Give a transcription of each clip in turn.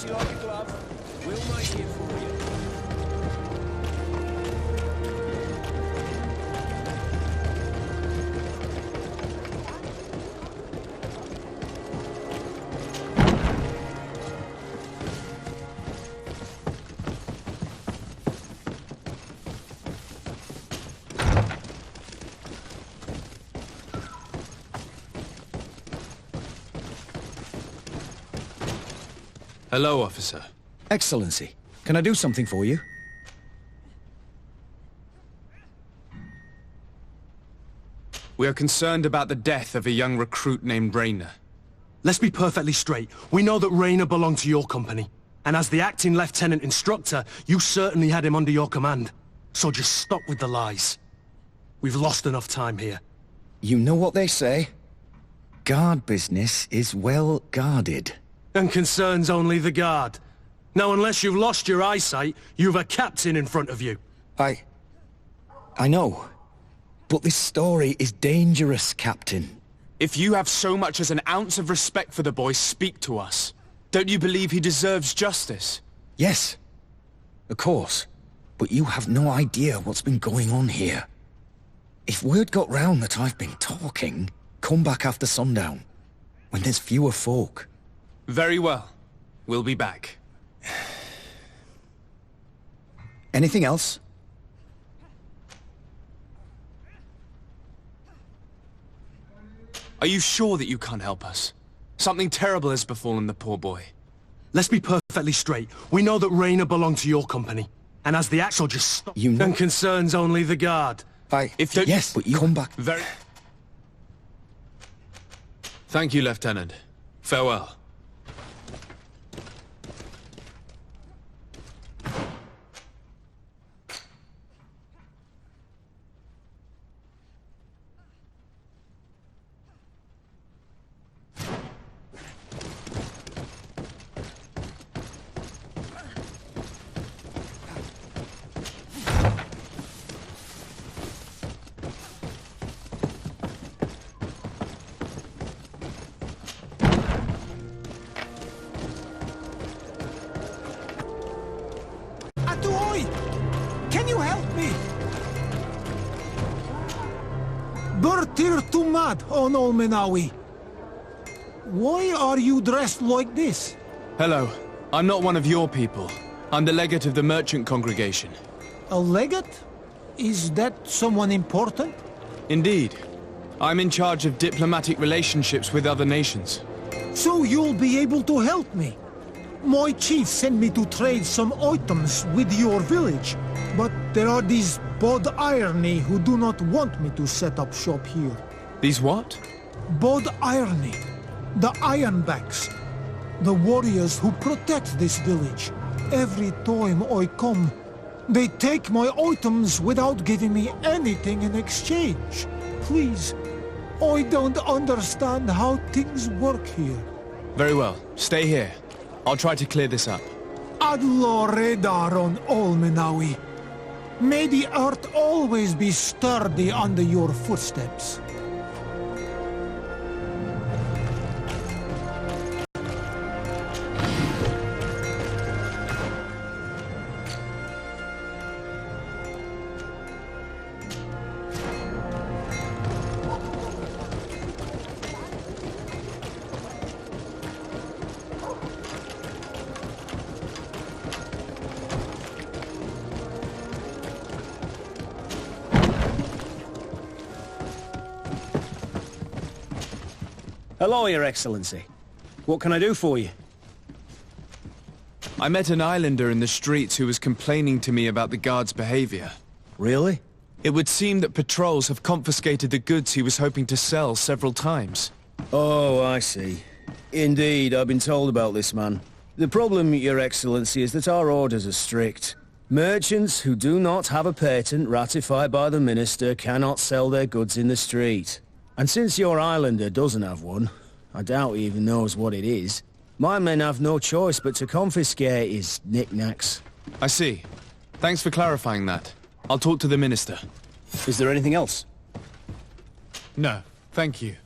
Fits you like a glove. We'll make it for you. Hello, officer. Excellency, can I do something for you? We are concerned about the death of a young recruit named Rayner. Let's be perfectly straight. We know that Rayner belonged to your company. And as the acting lieutenant instructor, you certainly had him under your command. So just stop with the lies. We've lost enough time here. You know what they say? Guard business is well guarded. And concerns only the guard. Now, unless you've lost your eyesight, you've a captain in front of you. I know. But this story is dangerous, Captain. If you have so much as an ounce of respect for the boy, speak to us. Don't you believe he deserves justice? Yes, of course. But you have no idea what's been going on here. If word got round that I've been talking, come back after sundown, when there's fewer folk. Very well. We'll be back. Anything else? Are you sure that you can't help us? Something terrible has befallen the poor boy. Let's be perfectly straight. We know that Rayner belonged to your company. And as the actual just stop... You know... And concerns only the guard. Yes, but you come back... Very... Thank you, Lieutenant. Farewell. Can you help me? Bertir Tumad on Olmenawi. Why are you dressed like this? Hello. I'm not one of your people. I'm the legate of the merchant congregation. A legate? Is that someone important? Indeed. I'm in charge of diplomatic relationships with other nations. So you'll be able to help me. My chief sent me to trade some items with your village, but there are these Bod Irony who do not want me to set up shop here. These what? Bod Irony. The Ironbacks. The warriors who protect this village. Every time I come, they take my items without giving me anything in exchange. Please, I don't understand how things work here. Very well. Stay here. I'll try to clear this up. Adlo Redar on Olmenawi. May the earth always be sturdy under your footsteps. Hello, Your Excellency. What can I do for you? I met an islander in the streets who was complaining to me about the guard's behavior. Really? It would seem that patrols have confiscated the goods he was hoping to sell several times. Oh, I see. Indeed, I've been told about this man. The problem, Your Excellency, is that our orders are strict. Merchants who do not have a patent ratified by the Minister cannot sell their goods in the street. And since your islander doesn't have one, I doubt he even knows what it is, my men have no choice but to confiscate his knickknacks. I see. Thanks for clarifying that. I'll talk to the Minister. Is there anything else? No, thank you.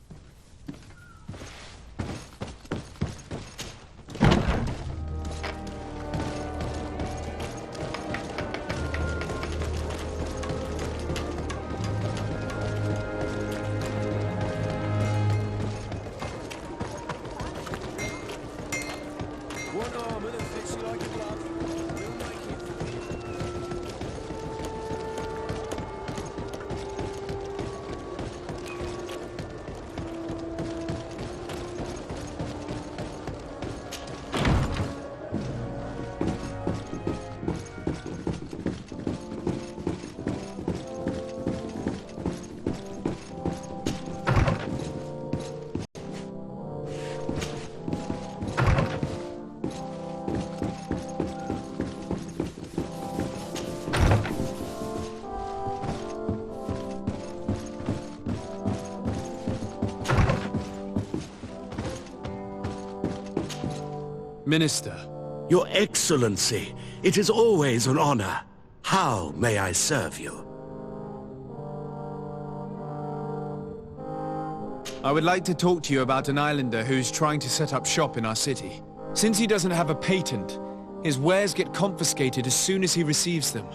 Minister. Your Excellency, it is always an honor. How may I serve you? I would like to talk to you about an islander who's trying to set up shop in our city. Since he doesn't have a patent, his wares get confiscated as soon as he receives them.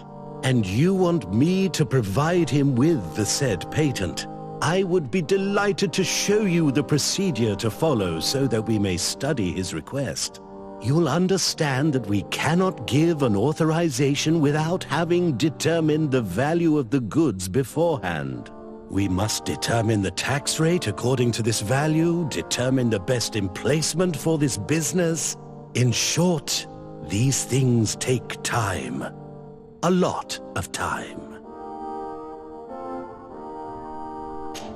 And you want me to provide him with the said patent? I would be delighted to show you the procedure to follow so that we may study his request. You'll understand that we cannot give an authorization without having determined the value of the goods beforehand. We must determine the tax rate according to this value, determine the best emplacement for this business. In short, these things take time. A lot of time.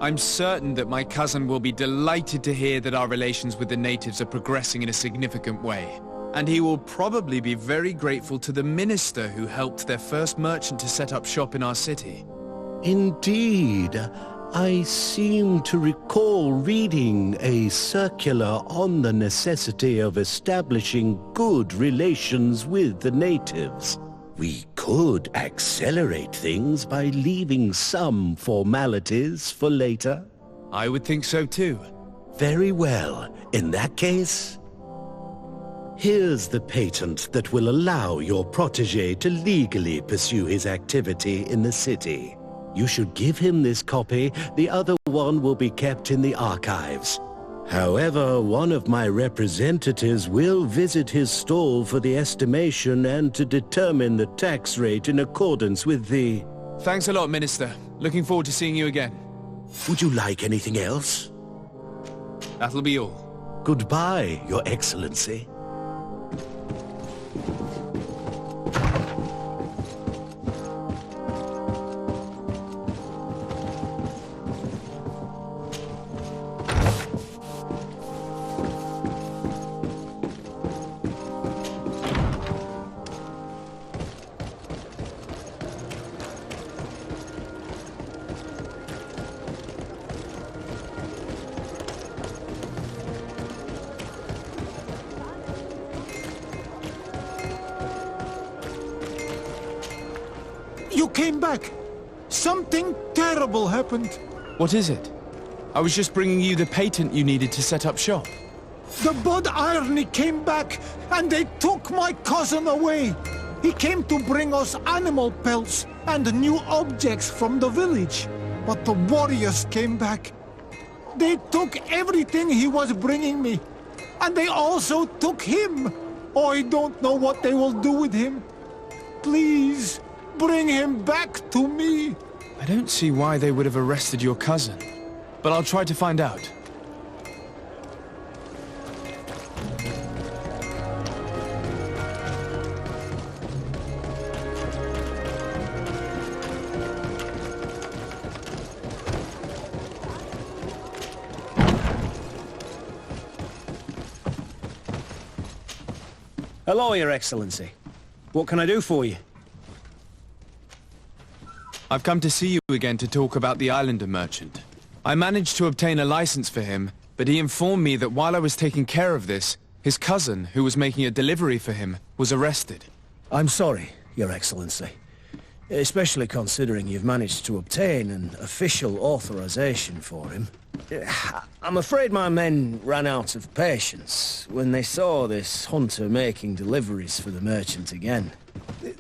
I'm certain that my cousin will be delighted to hear that our relations with the natives are progressing in a significant way. And he will probably be very grateful to the minister who helped their first merchant to set up shop in our city. Indeed. I seem to recall reading a circular on the necessity of establishing good relations with the natives. We could accelerate things by leaving some formalities for later. I would think so too. Very well. In that case, here's the patent that will allow your protege to legally pursue his activity in the city. You should give him this copy. The other one will be kept in the archives. However, one of my representatives will visit his stall for the estimation and to determine the tax rate in accordance with the... Thanks a lot, Minister. Looking forward to seeing you again. Would you like anything else? That'll be all. Goodbye, Your Excellency. You came back. Something terrible happened. What is it? I was just bringing you the patent you needed to set up shop. The Bud Irony came back, and they took my cousin away. He came to bring us animal pelts and new objects from the village. But the warriors came back. They took everything he was bringing me. And they also took him. I don't know what they will do with him. Please, bring him back to me. I don't see why they would have arrested your cousin, but I'll try to find out. Hello, Your Excellency. What can I do for you? I've come to see you again to talk about the islander merchant. I managed to obtain a license for him, but he informed me that while I was taking care of this, his cousin, who was making a delivery for him, was arrested. I'm sorry, Your Excellency. Especially considering you've managed to obtain an official authorization for him. I'm afraid my men ran out of patience when they saw this hunter making deliveries for the merchant again.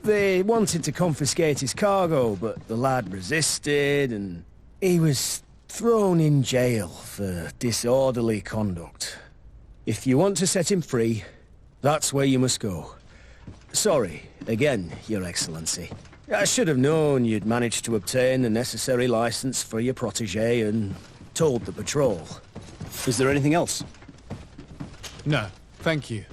They wanted to confiscate his cargo, but the lad resisted, and he was thrown in jail for disorderly conduct. If you want to set him free, that's where you must go. Sorry, again, Your Excellency. I should have known you'd managed to obtain the necessary license for your protege and told the patrol. Is there anything else? No, thank you.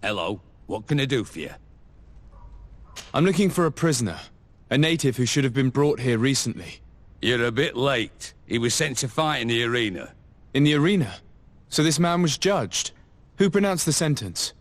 Hello, what can I do for you? I'm looking for a prisoner, a native who should have been brought here recently. You're a bit late. He was sent to fight in the arena. In the arena? So this man was judged? Who pronounced the sentence?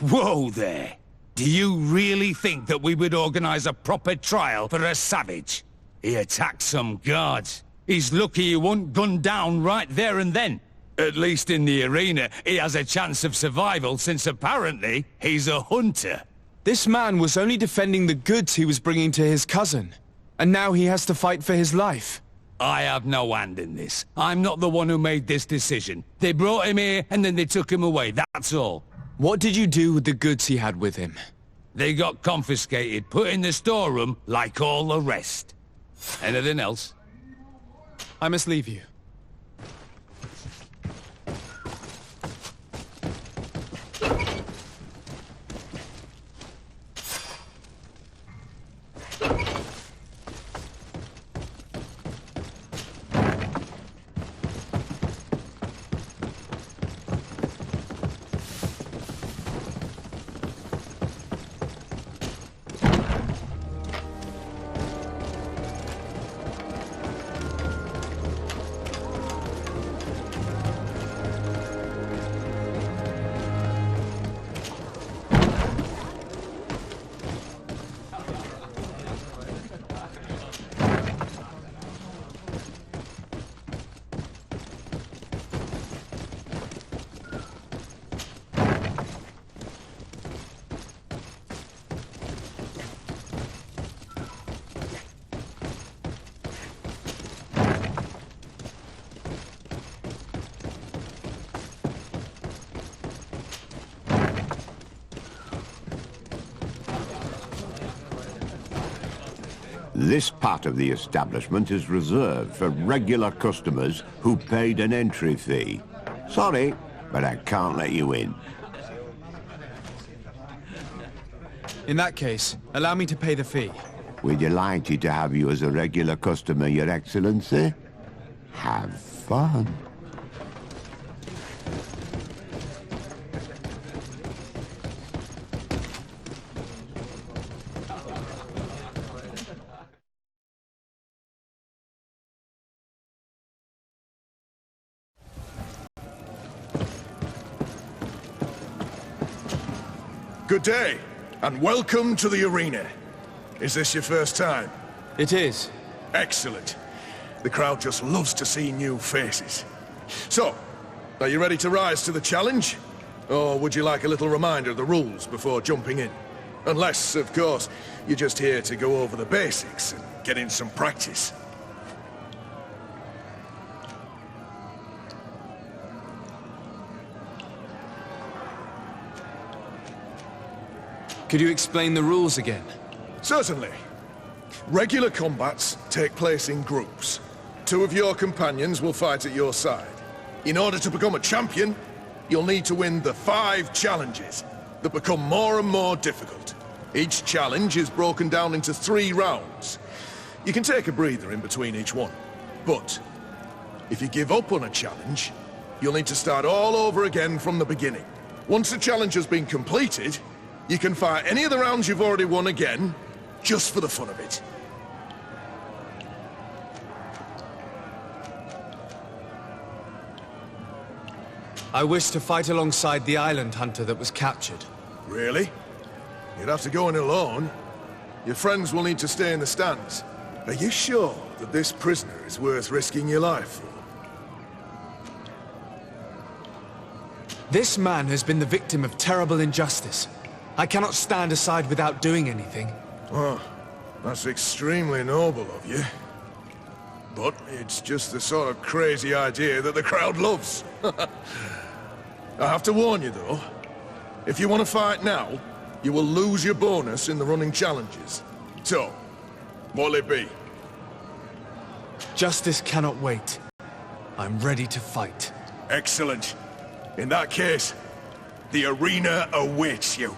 Whoa there! Do you really think that we would organize a proper trial for a savage? He attacked some guards. He's lucky he wasn't gunned down right there and then. At least in the arena, he has a chance of survival since apparently he's a hunter. This man was only defending the goods he was bringing to his cousin. And now he has to fight for his life. I have no hand in this. I'm not the one who made this decision. They brought him here and then they took him away, that's all. What did you do with the goods he had with him? They got confiscated, put in the storeroom like all the rest. Anything else? I must leave you. This part of the establishment is reserved for regular customers who paid an entry fee. Sorry, but I can't let you in. In that case, allow me to pay the fee. We're delighted to have you as a regular customer, Your Excellency. Have fun. Good day, and welcome to the arena. Is this your first time? It is. Excellent. The crowd just loves to see new faces. So, are you ready to rise to the challenge? Or would you like a little reminder of the rules before jumping in? Unless, of course, you're just here to go over the basics and get in some practice. Could you explain the rules again? Certainly. Regular combats take place in groups. 2 of your companions will fight at your side. In order to become a champion, you'll need to win the 5 challenges that become more and more difficult. Each challenge is broken down into 3 rounds. You can take a breather in between each one. But if you give up on a challenge, you'll need to start all over again from the beginning. Once the challenge has been completed, you can fight any of the rounds you've already won again, just for the fun of it. I wish to fight alongside the island hunter that was captured. Really? You'd have to go in alone. Your friends will need to stay in the stands. Are you sure that this prisoner is worth risking your life for? This man has been the victim of terrible injustice. I cannot stand aside without doing anything. Oh, that's extremely noble of you. But it's just the sort of crazy idea that the crowd loves. I have to warn you, though. If you want to fight now, you will lose your bonus in the running challenges. So, what'll it be? Justice cannot wait. I'm ready to fight. Excellent. In that case, the arena awaits you.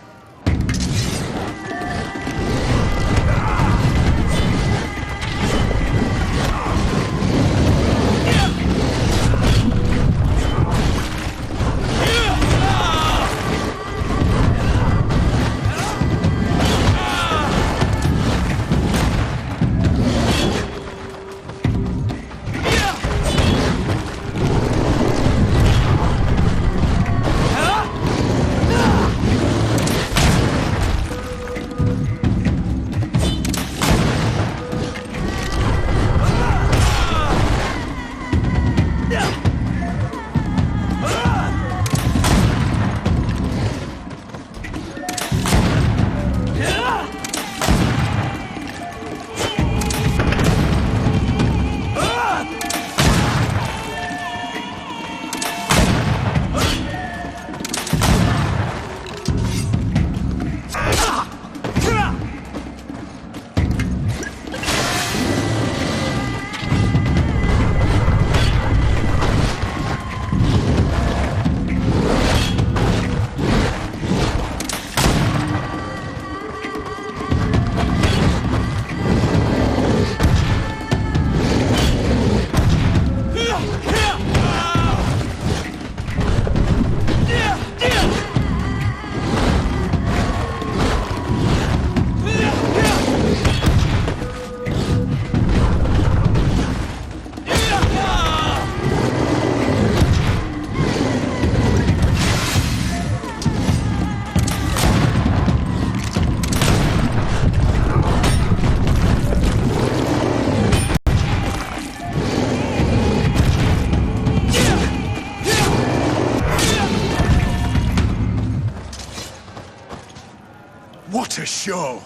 What a show!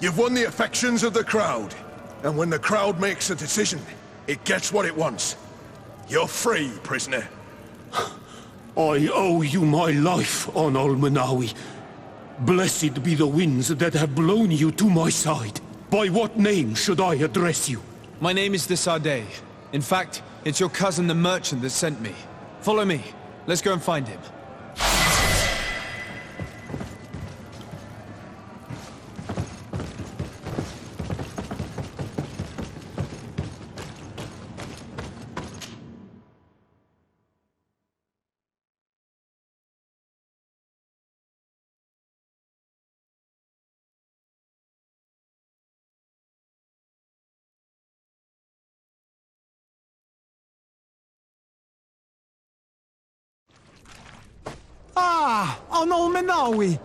You've won the affections of the crowd. And when the crowd makes a decision, it gets what it wants. You're free, prisoner. I owe you my life, Onol Manawi. Blessed be the winds that have blown you to my side. By what name should I address you? My name is the Sade. In fact, it's your cousin the merchant that sent me. Follow me. Let's go and find him. Ah, Onol Menawi!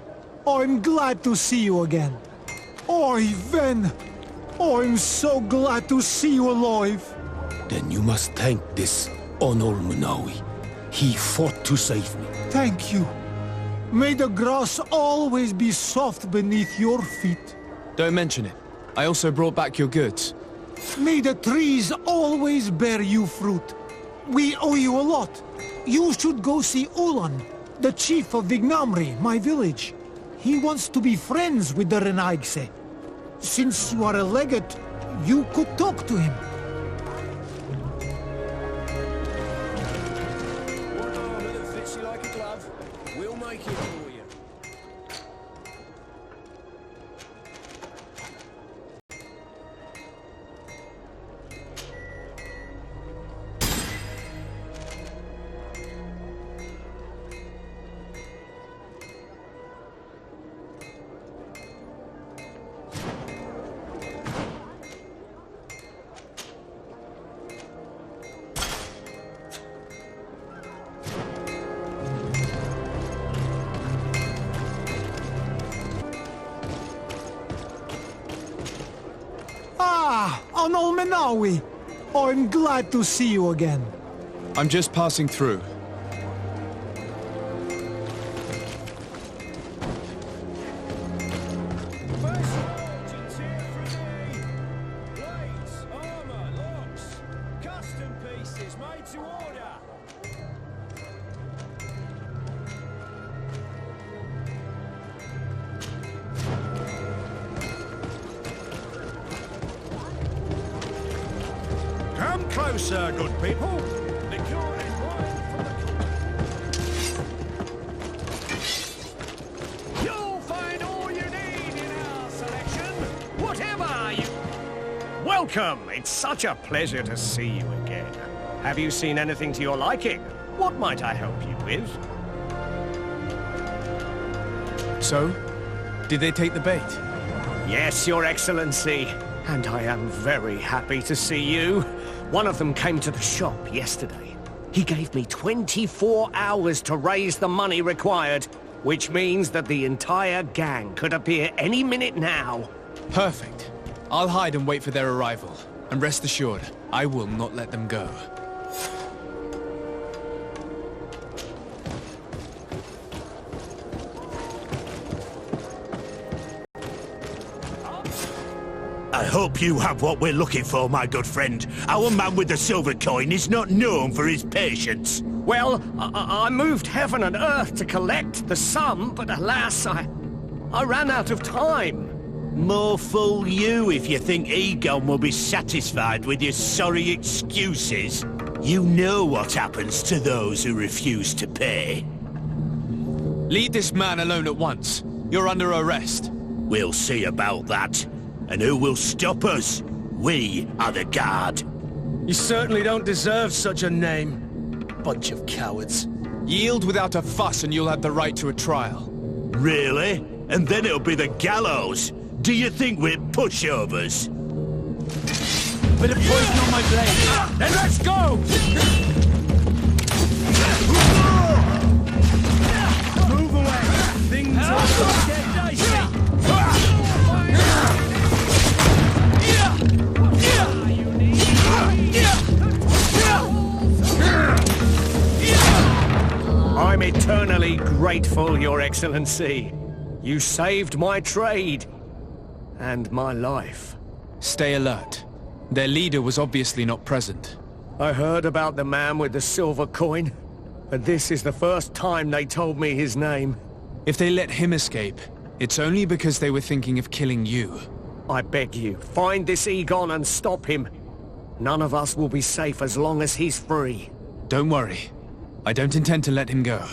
I'm glad to see you again. Oi, Ven! I'm so glad to see you alive. Then you must thank this Onol Manawi. He fought to save me. Thank you. May the grass always be soft beneath your feet. Don't mention it. I also brought back your goods. May the trees always bear you fruit. We owe you a lot. You should go see Ulan, the chief of Vignamri, my village. He wants to be friends with the Renaigse. Since you are a legate, you could talk to him. One armor that fits you like a glove. We'll make it for you. Ah, Onol Menawi! I'm glad to see you again. I'm just passing through. Blades, armor, locks, custom pieces made to order. Come closer, good people. You'll find all you need in our selection, whatever you... Welcome! It's such a pleasure to see you again. Have you seen anything to your liking? What might I help you with? So? Did they take the bait? Yes, Your Excellency. And I am very happy to see you. One of them came to the shop yesterday. He gave me 24 hours to raise the money required, which means that the entire gang could appear any minute now. Perfect. I'll hide and wait for their arrival. And rest assured, I will not let them go. I hope you have what we're looking for, my good friend. Our man with the silver coin is not known for his patience. Well, I moved heaven and earth to collect the sum, but alas, I ran out of time. More fool you if you think Egon will be satisfied with your sorry excuses. You know what happens to those who refuse to pay. Leave this man alone at once. You're under arrest. We'll see about that. And who will stop us? We are the guard. You certainly don't deserve such a name. Bunch of cowards. Yield without a fuss and you'll have the right to a trial. Really? And then it'll be the gallows. Do you think we're pushovers? Bit of poison on my blade. Then let's go! Move away. Things are getting dicey. I'm eternally grateful, Your Excellency. You saved my trade. And my life. Stay alert. Their leader was obviously not present. I heard about the man with the silver coin, and this is the first time they told me his name. If they let him escape, it's only because they were thinking of killing you. I beg you, find this Egon and stop him. None of us will be safe as long as he's free. Don't worry. I don't intend to let him go.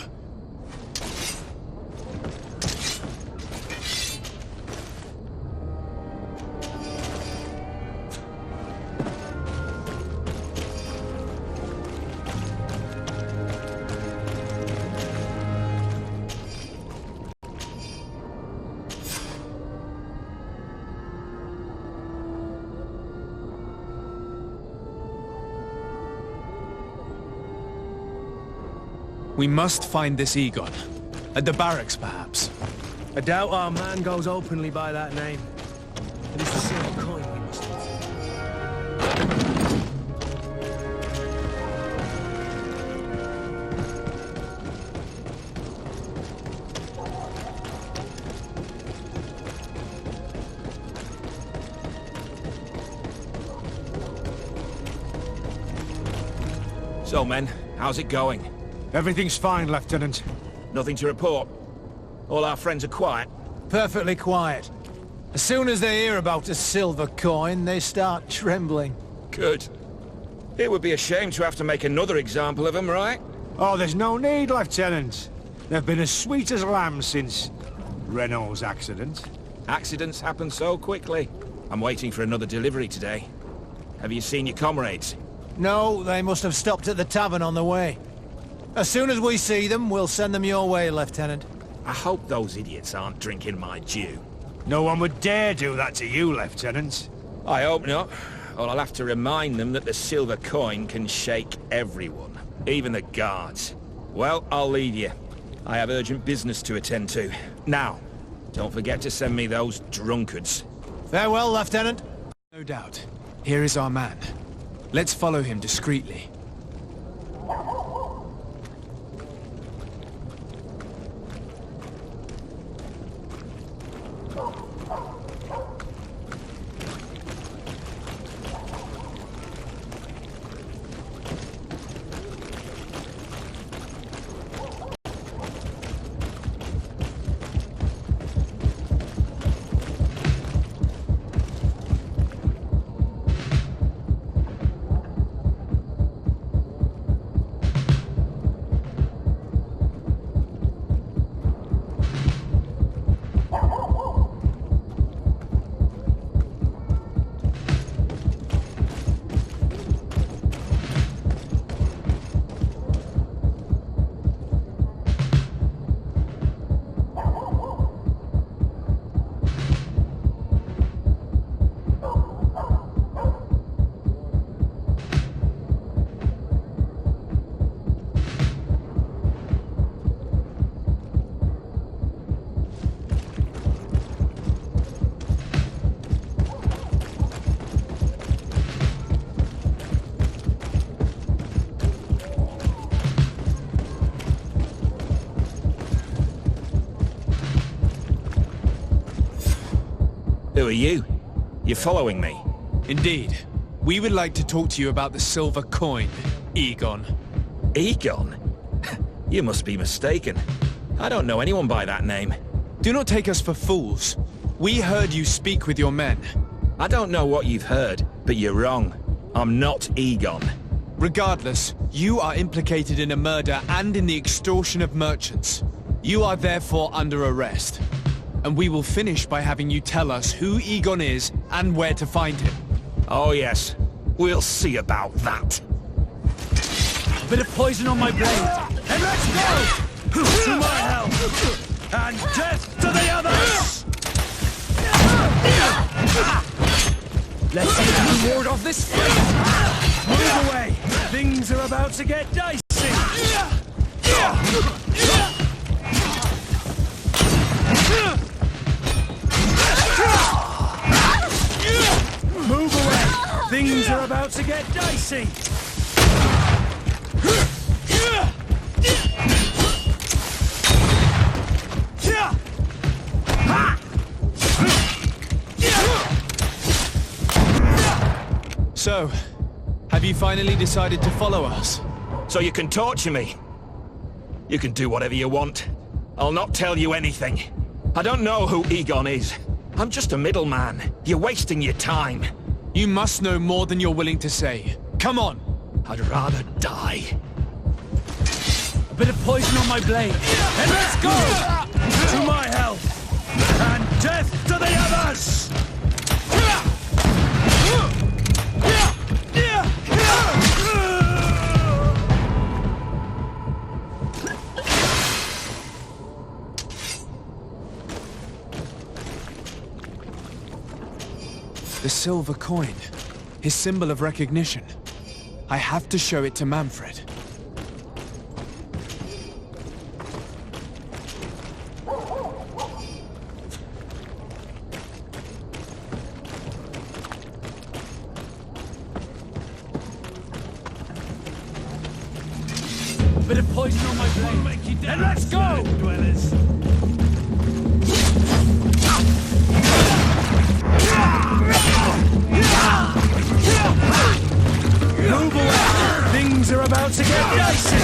We must find this Egon. At the barracks, perhaps. I doubt our man goes openly by that name. It is the silver coin we must have. So, men, how's it going? Everything's fine, Lieutenant. Nothing to report? All our friends are quiet? Perfectly quiet. As soon as they hear about a silver coin, they start trembling. Good. It would be a shame to have to make another example of them, right? Oh, there's no need, Lieutenant. They've been as sweet as lambs since Renault's accident. Accidents happen so quickly. I'm waiting for another delivery today. Have you seen your comrades? No, they must have stopped at the tavern on the way. As soon as we see them, we'll send them your way, Lieutenant. I hope those idiots aren't drinking my dew. No one would dare do that to you, Lieutenant. I hope not. Or I'll have to remind them that the silver coin can shake everyone, even the guards. Well, I'll leave you. I have urgent business to attend to. Now, don't forget to send me those drunkards. Farewell, Lieutenant. No doubt. Here is our man. Let's follow him discreetly. Who are you? You're following me? Indeed. We would like to talk to you about the silver coin, Egon. Egon? You must be mistaken. I don't know anyone by that name. Do not take us for fools. We heard you speak with your men. I don't know what you've heard, but you're wrong. I'm not Egon. Regardless, you are implicated in a murder and in the extortion of merchants. You are therefore under arrest. And we will finish by having you tell us who Egon is and where to find him. Oh yes, we'll see about that. A bit of poison on my blade, and let's go! To my help, and death to the others! Let's see if you ward off this fight! Move away! Things are about to get dicey! Move away! Things are about to get dicey! So, have you finally decided to follow us? So you can torture me. You can do whatever you want. I'll not tell you anything. I don't know who Egon is. I'm just a middleman. You're wasting your time. You must know more than you're willing to say. Come on! I'd rather die. A bit of poison on my blade. And let's go! To my health! And death to the others! The silver coin. His symbol of recognition. I have to show it to Manfred. Bit of poison on my blade. And let's go! Dwellers. Move away! Things are about to get dicey!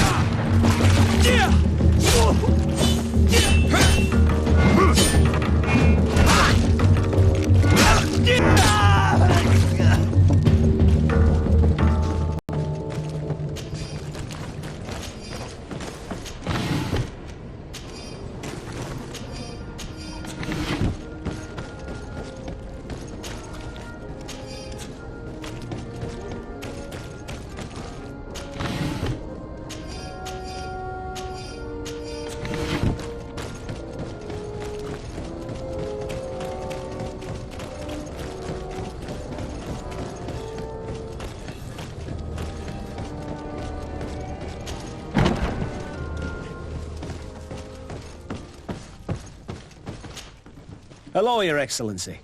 Hello, Your Excellency.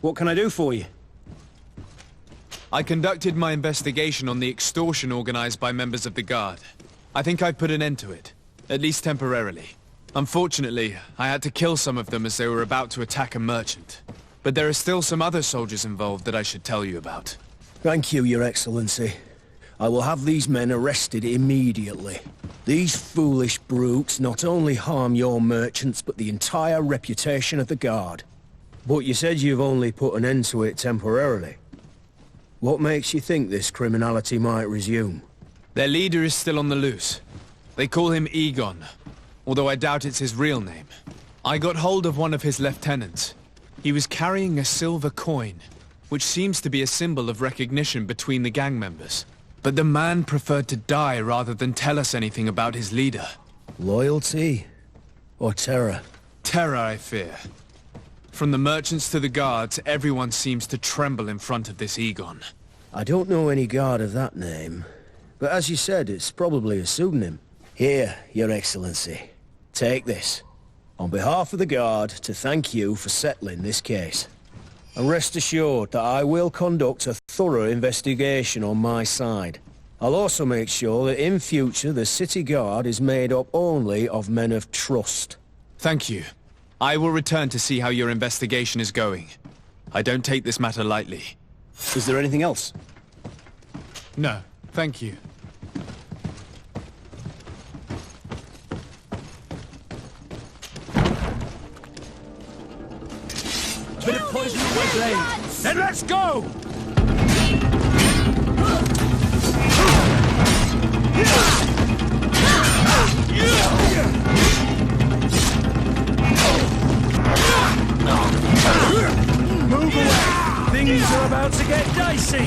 What can I do for you? I conducted my investigation on the extortion organized by members of the Guard. I think I've put an end to it, at least temporarily. Unfortunately, I had to kill some of them as they were about to attack a merchant. But there are still some other soldiers involved that I should tell you about. Thank you, Your Excellency. I will have these men arrested immediately. These foolish brutes not only harm your merchants, but the entire reputation of the Guard. But you said you've only put an end to it temporarily. What makes you think this criminality might resume? Their leader is still on the loose. They call him Egon, although I doubt it's his real name. I got hold of one of his lieutenants. He was carrying a silver coin, which seems to be a symbol of recognition between the gang members. But the man preferred to die rather than tell us anything about his leader. Loyalty? Or terror? Terror, I fear. From the merchants to the guards, everyone seems to tremble in front of this Egon. I don't know any guard of that name. But as you said, it's probably a pseudonym. Here, Your Excellency. Take this. On behalf of the Guard, to thank you for settling this case. And rest assured that I will conduct a thorough investigation on my side. I'll also make sure that in future the City Guard is made up only of men of trust. Thank you. I will return to see how your investigation is going. I don't take this matter lightly. Is there anything else? No, thank you. Bit of poison on my blade. Then let's go! Move away! Things are about to get dicey!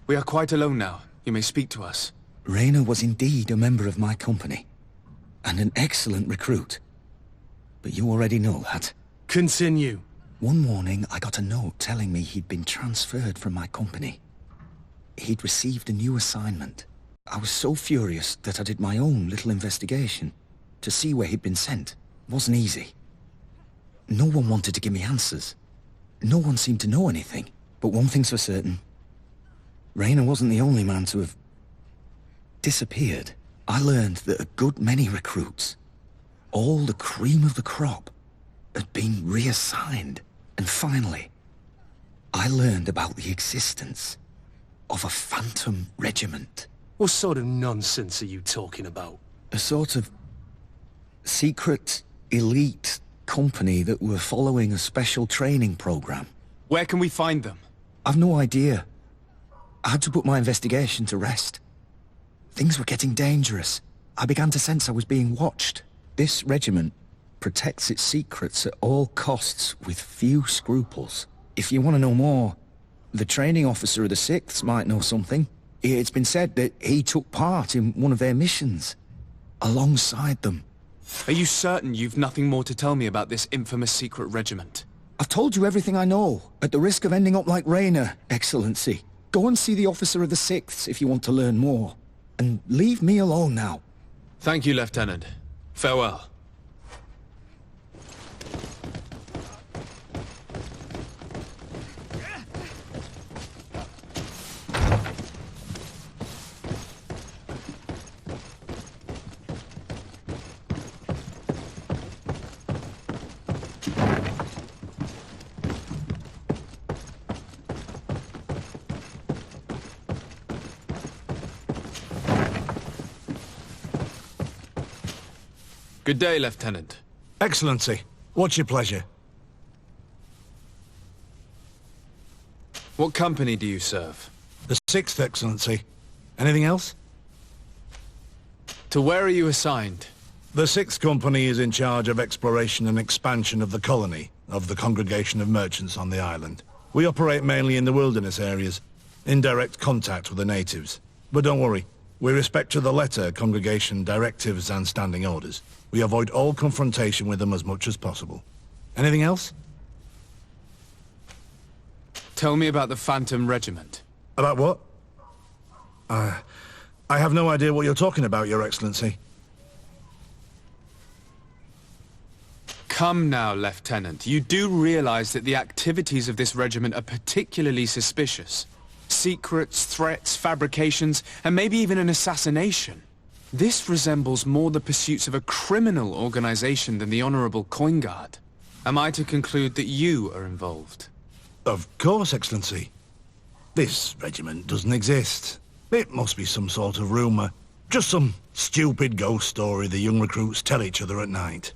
We are quite alone now. You may speak to us. Rayner was indeed a member of my company, and an excellent recruit. But you already know that. Continue. One morning, I got a note telling me he'd been transferred from my company. He'd received a new assignment. I was so furious that I did my own little investigation to see where he'd been sent. It wasn't easy. No one wanted to give me answers. No one seemed to know anything. But one thing's for certain. Rayner wasn't the only man to have disappeared. I learned that a good many recruits, all the cream of the crop, had been reassigned. And finally, I learned about the existence of a phantom regiment. What sort of nonsense are you talking about? A sort of secret, elite company that were following a special training program. Where can we find them? I've no idea. I had to put my investigation to rest. Things were getting dangerous. I began to sense I was being watched. This regiment protects its secrets at all costs with few scruples. If you want to know more, the training officer of the 6th might know something. It's been said that he took part in one of their missions, alongside them. Are you certain you've nothing more to tell me about this infamous secret regiment? I've told you everything I know, at the risk of ending up like Rayner, Excellency. Go and see the officer of the 6th if you want to learn more. And leave me alone now. Thank you, Lieutenant. Farewell. Good day, Lieutenant. Excellency, what's your pleasure? What company do you serve? The 6th, Excellency. Anything else? To where are you assigned? The 6th Company is in charge of exploration and expansion of the colony of the Congregation of Merchants on the island. We operate mainly in the wilderness areas, in direct contact with the natives. But don't worry, we respect to the letter Congregation directives and standing orders. We avoid all confrontation with them as much as possible. Anything else? Tell me about the Phantom Regiment. About what? I have no idea what you're talking about, Your Excellency. Come now, Lieutenant. You do realize that the activities of this regiment are particularly suspicious. Secrets, threats, fabrications, and maybe even an assassination. This resembles more the pursuits of a criminal organization than the Honorable Coin Guard. Am I to conclude that you are involved? Of course, Excellency. This regiment doesn't exist. It must be some sort of rumor. Just some stupid ghost story the young recruits tell each other at night.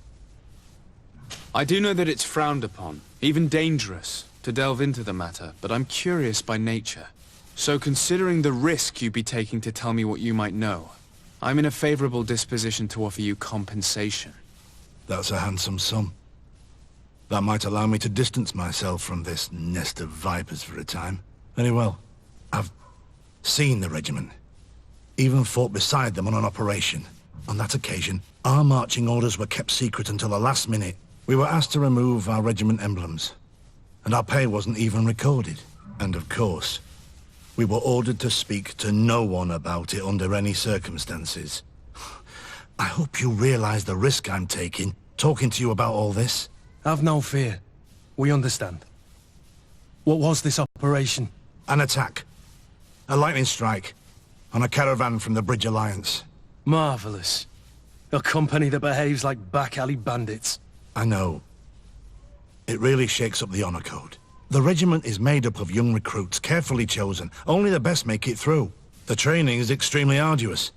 I do know that it's frowned upon, even dangerous, to delve into the matter, but I'm curious by nature. So considering the risk you'd be taking to tell me what you might know, I'm in a favorable disposition to offer you compensation. That's a handsome sum. That might allow me to distance myself from this nest of vipers for a time. Very well. I've seen the regiment. Even fought beside them on an operation. On that occasion, our marching orders were kept secret until the last minute. We were asked to remove our regiment emblems. And our pay wasn't even recorded. And of course, we were ordered to speak to no one about it under any circumstances. I hope you realize the risk I'm taking, talking to you about all this. Have no fear. We understand. What was this operation? An attack. A lightning strike. On a caravan from the Bridge Alliance. Marvelous. A company that behaves like back-alley bandits. I know. It really shakes up the honor code. The regiment is made up of young recruits, carefully chosen. Only the best make it through. The training is extremely arduous.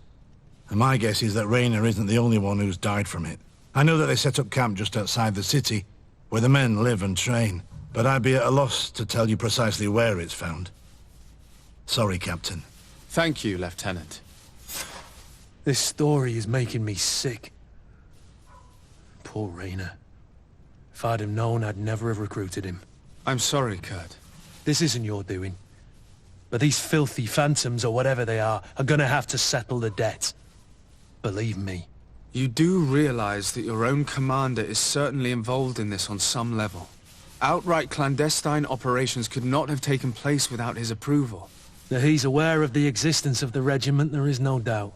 And my guess is that Rayner isn't the only one who's died from it. I know that they set up camp just outside the city, where the men live and train. But I'd be at a loss to tell you precisely where it's found. Sorry, Captain. Thank you, Lieutenant. This story is making me sick. Poor Rayner. If I'd have known, I'd never have recruited him. I'm sorry, Kurt. This isn't your doing. But these filthy phantoms, or whatever they are gonna have to settle the debt. Believe me. You do realize that your own commander is certainly involved in this on some level. Outright clandestine operations could not have taken place without his approval. That he's aware of the existence of the regiment, there is no doubt.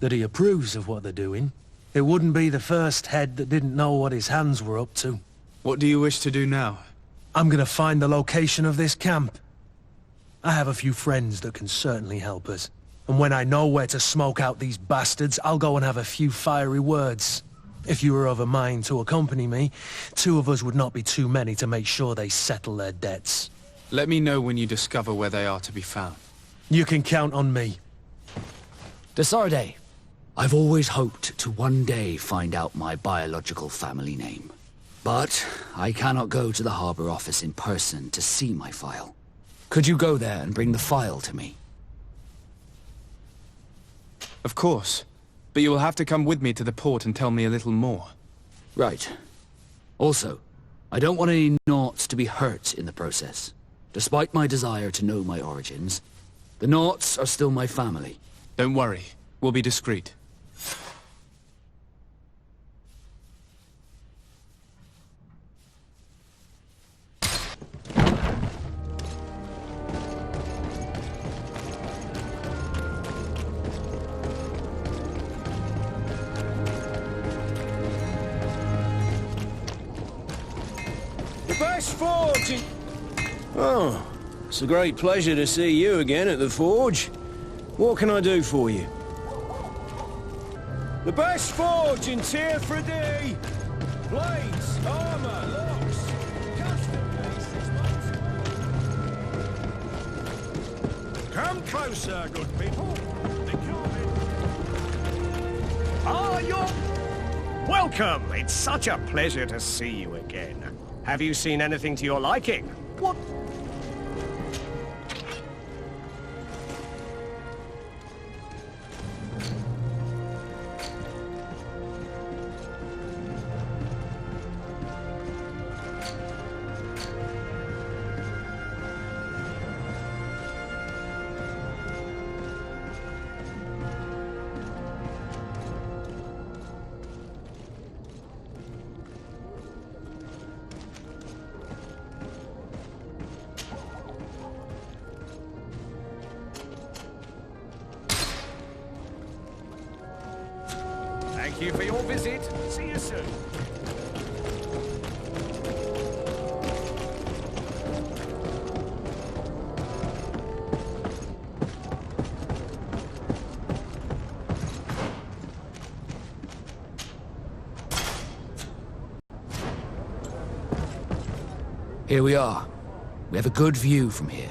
That he approves of what they're doing. It wouldn't be the first head that didn't know what his hands were up to. What do you wish to do now? I'm gonna find the location of this camp. I have a few friends that can certainly help us. And when I know where to smoke out these bastards, I'll go and have a few fiery words. If you were of a mind to accompany me, 2 of us would not be too many to make sure they settle their debts. Let me know when you discover where they are to be found. You can count on me. Desarde, I've always hoped to one day find out my biological family name. But I cannot go to the harbor office in person to see my file. Could you go there and bring the file to me? Of course. But you will have to come with me to the port and tell me a little more. Right. Also, I don't want any Naughts to be hurt in the process. Despite my desire to know my origins, the Naughts are still my family. Don't worry. We'll be discreet. Best forge in... Oh, it's a great pleasure to see you again at the forge. What can I do for you? The best forge in Tier 3D! Blades, armor, locks, custom pieces... Come closer, good people. Ah, you're... Welcome! It's such a pleasure to see you again. Have you seen anything to your liking? What? Thank you for your visit. See you soon. Here we are. We have a good view from here.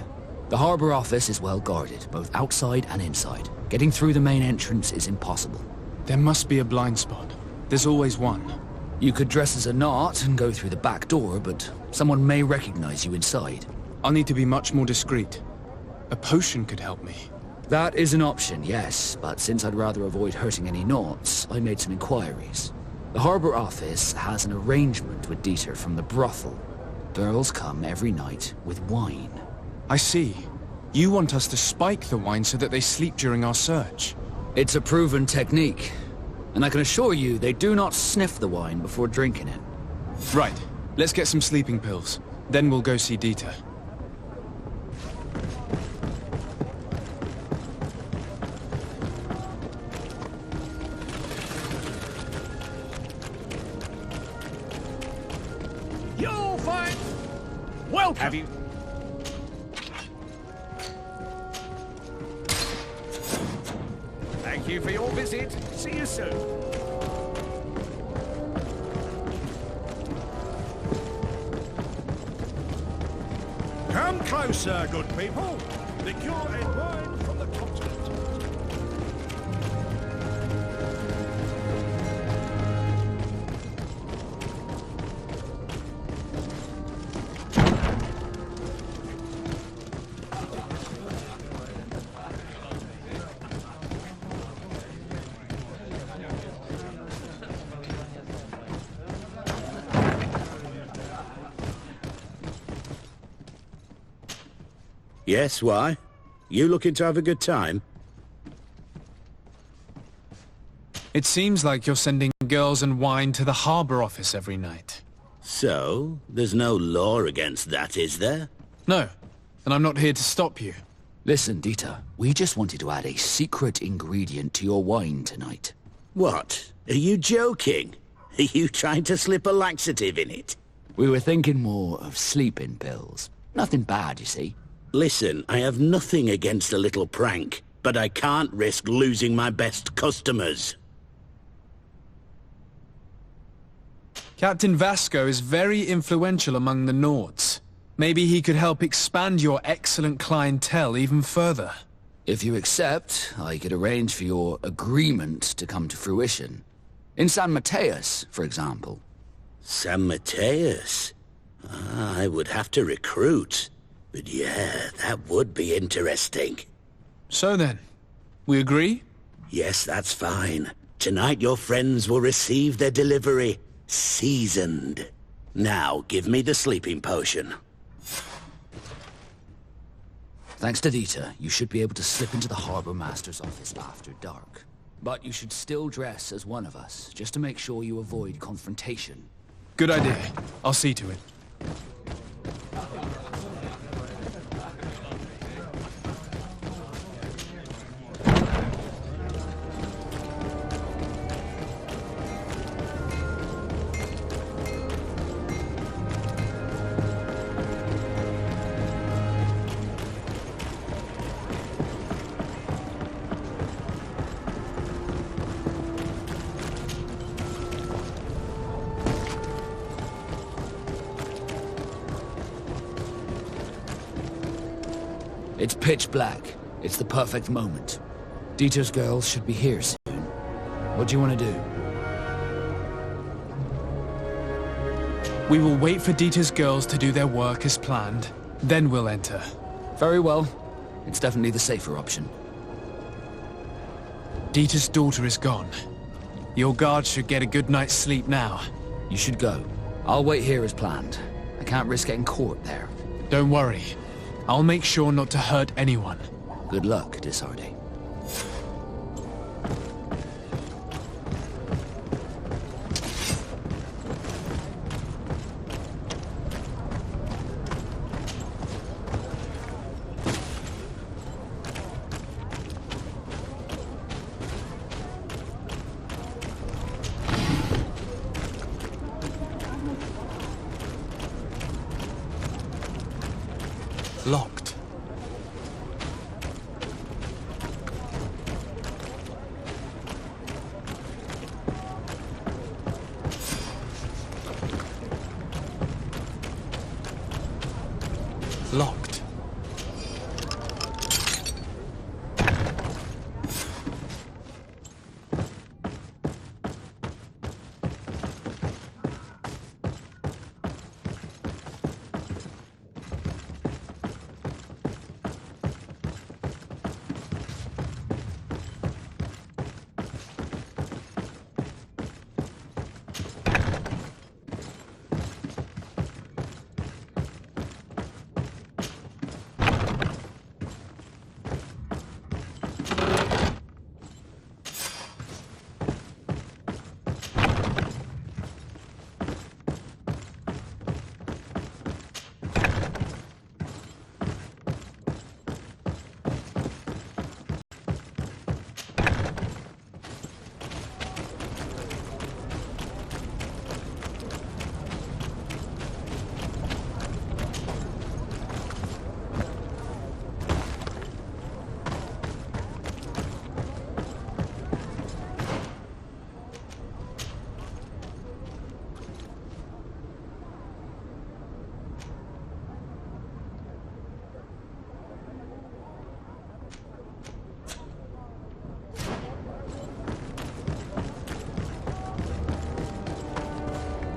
The harbor office is well guarded, both outside and inside. Getting through the main entrance is impossible. There must be a blind spot. There's always one. You could dress as a Naut and go through the back door, but someone may recognize you inside. I'll need to be much more discreet. A potion could help me. That is an option, yes, but since I'd rather avoid hurting any Nauts, I made some inquiries. The harbor office has an arrangement with Dieter from the brothel. Girls come every night with wine. I see. You want us to spike the wine so that they sleep during our search. It's a proven technique, and I can assure you they do not sniff the wine before drinking it. Right. Let's get some sleeping pills. Then we'll go see Dieter. You'll find... Welcome! Have you... Thank you for your visit. See you soon. Come closer, good people. Liqueur and wine from the continent. Yes, why? You looking to have a good time? It seems like you're sending girls and wine to the harbor office every night. So, there's no law against that, is there? No, and I'm not here to stop you. Listen, Dieter, we just wanted to add a secret ingredient to your wine tonight. What? Are you joking? Are you trying to slip a laxative in it? We were thinking more of sleeping pills. Nothing bad, you see. Listen, I have nothing against a little prank, but I can't risk losing my best customers. Captain Vasco is very influential among the Nords. Maybe he could help expand your excellent clientele even further. If you accept, I could arrange for your agreement to come to fruition. In San Mateus, for example. San Mateus? I would have to recruit. But yeah, that would be interesting. So then, we agree? Yes, that's fine. Tonight your friends will receive their delivery. Seasoned. Now, give me the sleeping potion. Thanks to Dieter, you should be able to slip into the Harbor Master's office after dark. But you should still dress as one of us, just to make sure you avoid confrontation. Good idea. I'll see to it. It's pitch black. It's the perfect moment. Dieter's girls should be here soon. What do you want to do? We will wait for Dieter's girls to do their work as planned. Then we'll enter. Very well. It's definitely the safer option. Dieter's daughter is gone. Your guards should get a good night's sleep now. You should go. I'll wait here as planned. I can't risk getting caught there. Don't worry. I'll make sure not to hurt anyone. Good luck, Desarde. Locked. Locked.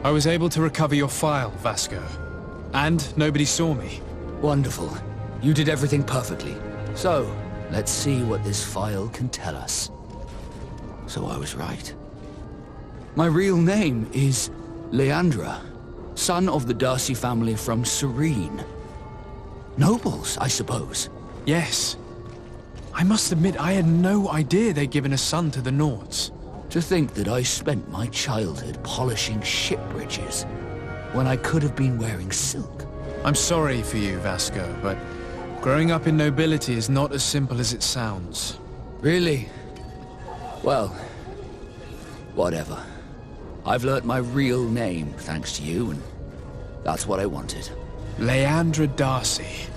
I was able to recover your file, Vasco. And nobody saw me. Wonderful. You did everything perfectly. So, let's see what this file can tell us. So I was right. My real name is Leandra, son of the Darcy family from Serene. Nobles, I suppose. Yes. I must admit, I had no idea they'd given a son to the Nords. To think that I spent my childhood polishing ship bridges, when I could have been wearing silk. I'm sorry for you, Vasco, but growing up in nobility is not as simple as it sounds. Really? Well, whatever. I've learnt my real name thanks to you, and that's what I wanted. Leandra Darcy.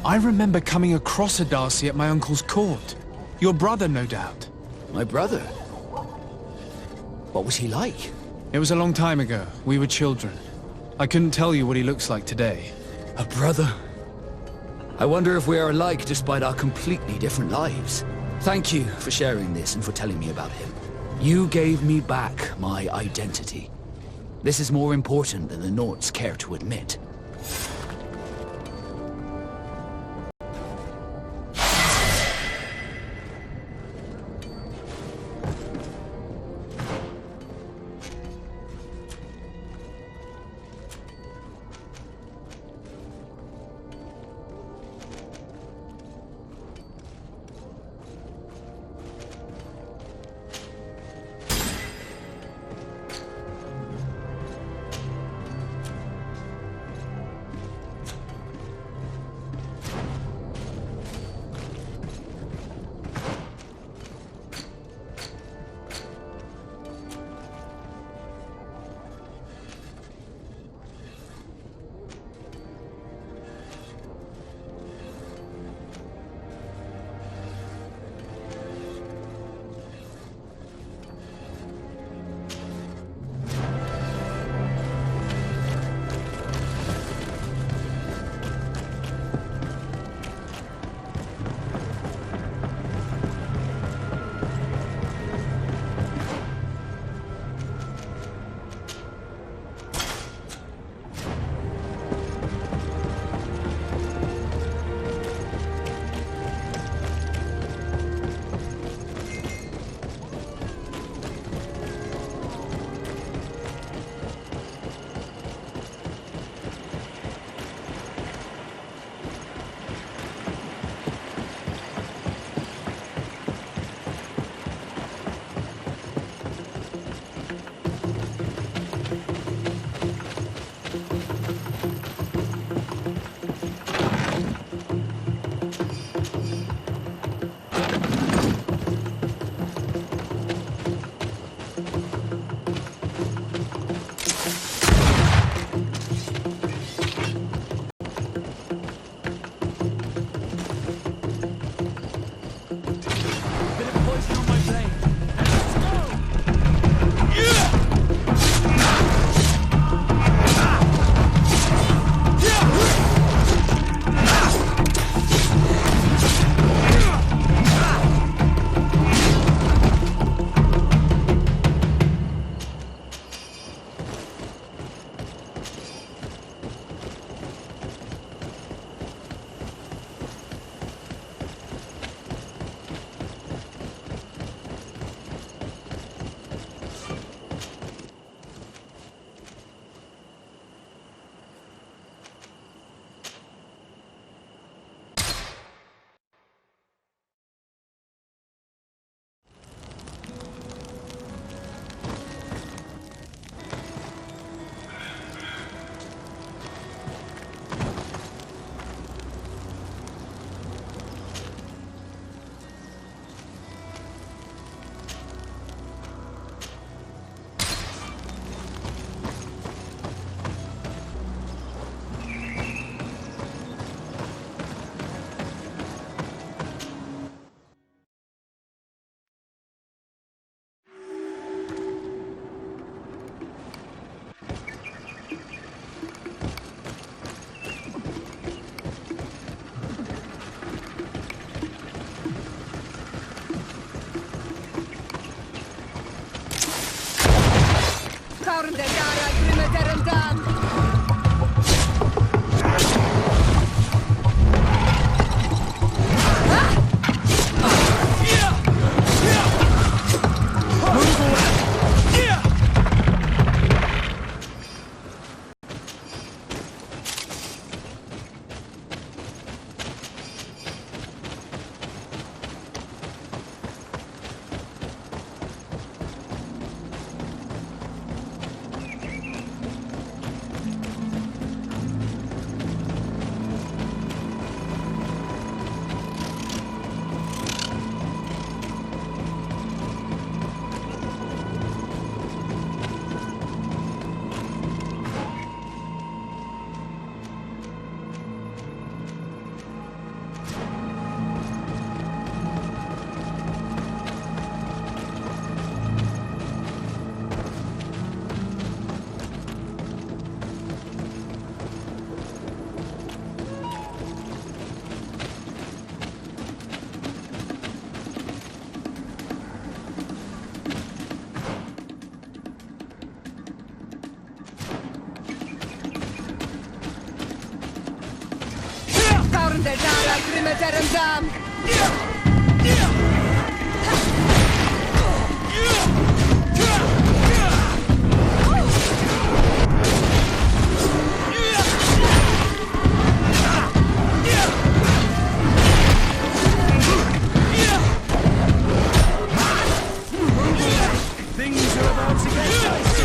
I remember coming across a Darcy at my uncle's court. Your brother, no doubt. My brother? What was he like? It was a long time ago. We were children. I couldn't tell you what he looks like today. A brother? I wonder if we are alike despite our completely different lives. Thank you for sharing this and for telling me about him. You gave me back my identity. This is more important than the Nords care to admit. Things are about to get dicey.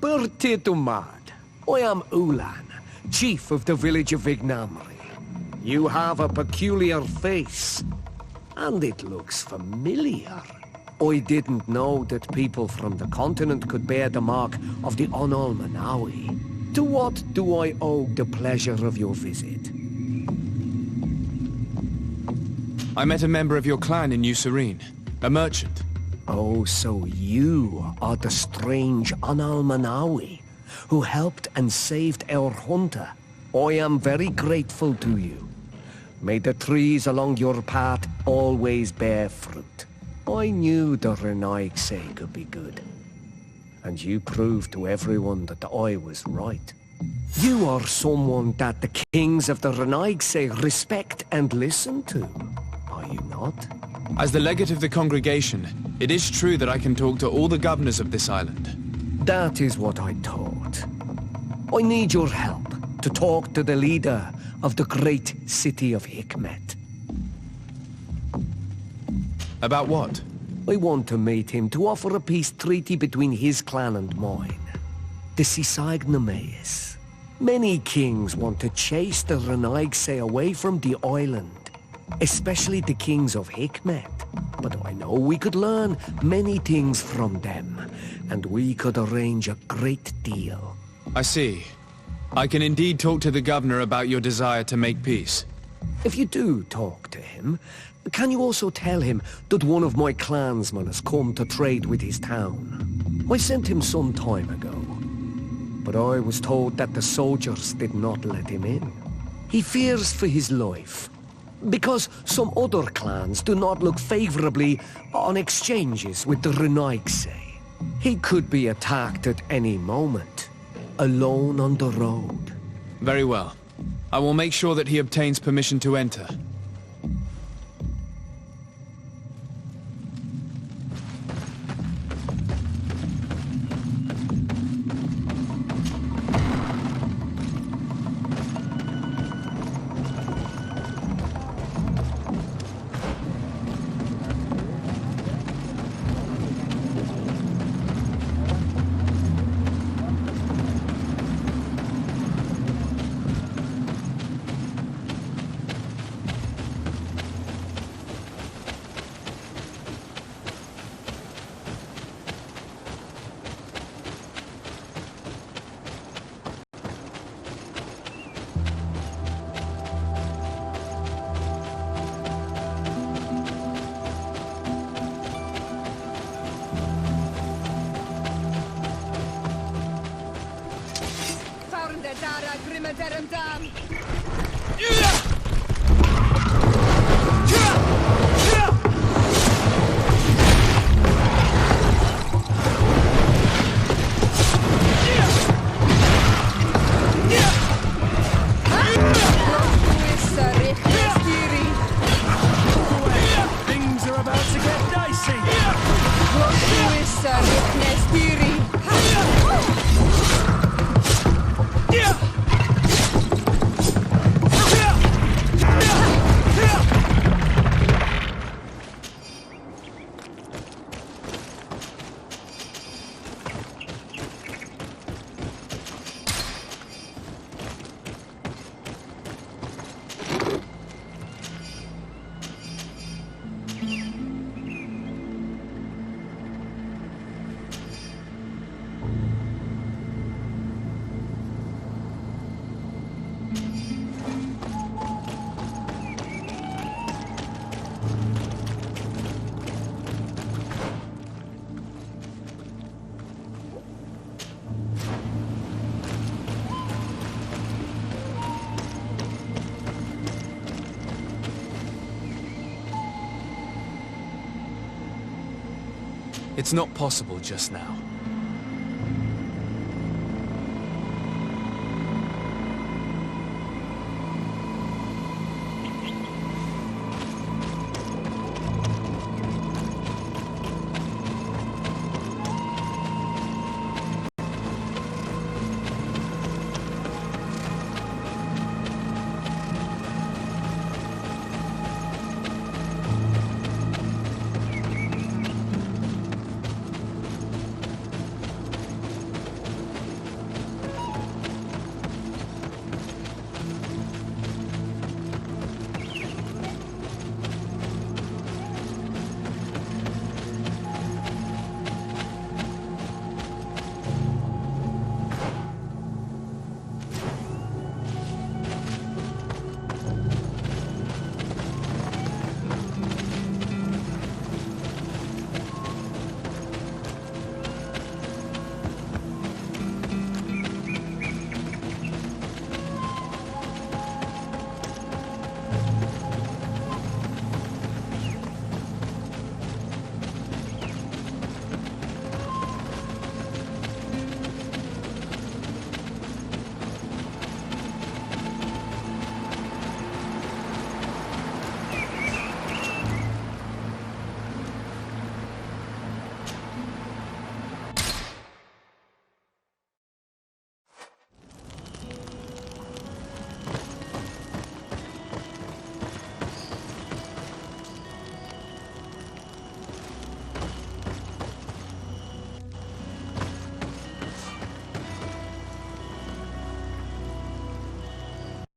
Bertitumad, I am Ulan, chief of the village of Vignamri. You have a peculiar face, and it looks familiar. I didn't know that people from the continent could bear the mark of the Onol Manawi. To what do I owe the pleasure of your visit? I met a member of your clan in New Serene, a merchant. Oh, so you are the strange Onol Manawi who helped and saved our hunter. I am very grateful to you. May the trees along your path always bear fruit. I knew the Renaigse could be good. And you proved to everyone that I was right. You are someone that the kings of the Renaigse respect and listen to, are you not? As the legate of the congregation, it is true that I can talk to all the governors of this island. That is what I thought. I need your help to talk to the leader of the great city of Hikmet. About what? I want to meet him to offer a peace treaty between his clan and mine. The Sisagnameis. Many kings want to chase the Renaigse away from the island, especially the kings of Hikmet. But I know we could learn many things from them, and we could arrange a great deal. I see. I can indeed talk to the governor about your desire to make peace. If you do talk to him, can you also tell him that one of my clansmen has come to trade with his town? I sent him some time ago, but I was told that the soldiers did not let him in. He fears for his life, because some other clans do not look favorably on exchanges with the Renaigse. He could be attacked at any moment, alone on the road. Very well. I will make sure that he obtains permission to enter. Things are about to get dicey. It's not possible just now.